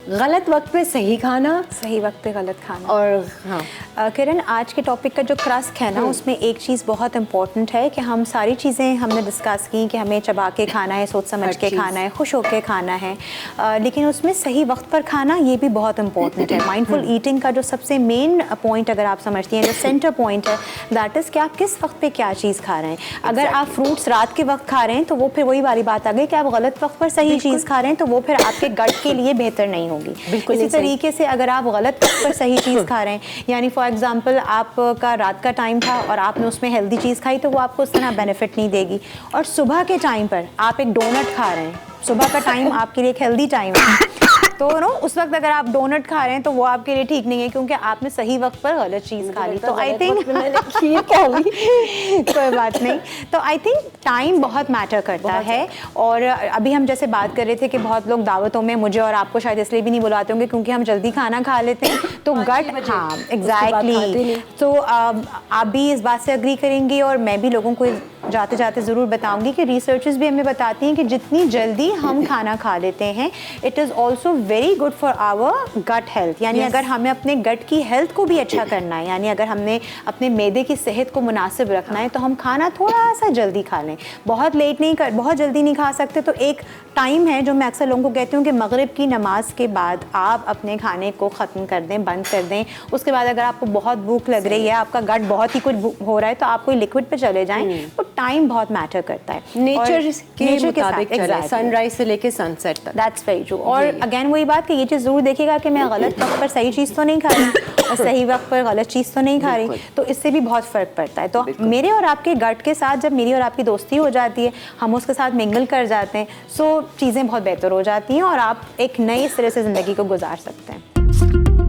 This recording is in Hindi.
गलत वक्त पे सही खाना, सही वक्त पे गलत खाना। और हाँ किरण, आज के टॉपिक का जो क्रस्ट है ना, उसमें एक चीज़ बहुत इंपॉर्टेंट है कि हम सारी चीज़ें हमने डिस्कस की कि हमें चबा के खाना है, सोच समझ के खाना है, खुश होके खाना है, लेकिन उसमें सही वक्त पर खाना ये भी बहुत इंपॉर्टेंट है। माइंडफुल ईटिंग का जो सबसे मेन पॉइंट अगर आप समझती हैं, जो सेंटर पॉइंट है, दैट इज़ कि आप किस वक्त पे क्या चीज़ खा रहे हैं। अगर आप फ्रूट्स रात के वक्त खा रहे हैं तो वो फिर वही वाली बात आ गई कि आप गलत वक्त पर सही चीज़ खा रहे हैं, तो वो फिर आपके गट के लिए बेहतर नहीं होगी। इसी तरीके से अगर आप गलत वक्त पर सही चीज़ खा रहे हैं, यानी फॉर एग्जांपल आपका रात का टाइम था और आपने उसमें हेल्दी चीज़ खाई, तो वो आपको उस तरह बेनिफिट नहीं देगी। और सुबह के टाइम पर आप एक डोनट खा रहे हैं, सुबह का टाइम आपके लिए एक हेल्दी टाइम है, तो उस वक्त अगर आप डोनट खा रहे हैं तो वो आपके लिए ठीक नहीं है, क्योंकि आपने सही वक्त पर गलत चीज़ खा ली। तो आई थिंक खीर खा ली कोई बात नहीं। तो आई थिंक टाइम बहुत मैटर करता है। और अभी हम जैसे बात कर रहे थे कि बहुत लोग दावतों में मुझे और आपको शायद इसलिए भी नहीं बुलाते होंगे क्योंकि हम जल्दी खाना खा लेते हैं, तो गट, हाँ एग्जैक्टली। तो आप भी इस बात से अग्री करेंगी, और मैं भी लोगों को जाते जाते ज़रूर बताऊंगी कि रिसर्चेस भी हमें बताती हैं कि जितनी जल्दी हम खाना खा लेते हैं, it is also very good for our gut health. यानी अगर हमें अपने गट की हेल्थ को भी अच्छा करना है, यानी अगर हमने अपने मैदे की सेहत को मुनासिब रखना है, तो हम खाना थोड़ा सा जल्दी खा लें। बहुत लेट नहीं कर, बहुत जल्दी नहीं खा सकते, तो एक टाइम है जो मैं अक्सर लोगों को कहती हूँ कि मगरिब की नमाज के बाद आप अपने खाने को ख़त्म कर दें, बंद कर दें। उसके बाद अगर आपको बहुत भूख लग रही है, आपका गट बहुत ही कुछ हो रहा है, तो आप कोई लिक्विड पे चले जाएं। तो टाइम बहुत मैटर करता है, नेचर के मुताबिक चले, सनराइज से लेके सनसेट तक। That's very true. और अगेन वही बात कि ये चीज़ ज़रूर देखिएगा कि मैं गलत वक्त पर सही चीज़ तो नहीं खा रही और सही वक्त पर गलत चीज़ तो नहीं खा रही, तो इससे भी बहुत फ़र्क पड़ता है। तो मेरे और आपके गट के साथ जब मेरी और आपकी दोस्ती हो जाती है, हम उसके साथ मिंगल कर जाते हैं, सो चीज़ें बहुत बेहतर हो जाती हैं और आप एक नए सिरे से ज़िंदगी को गुजार सकते हैं।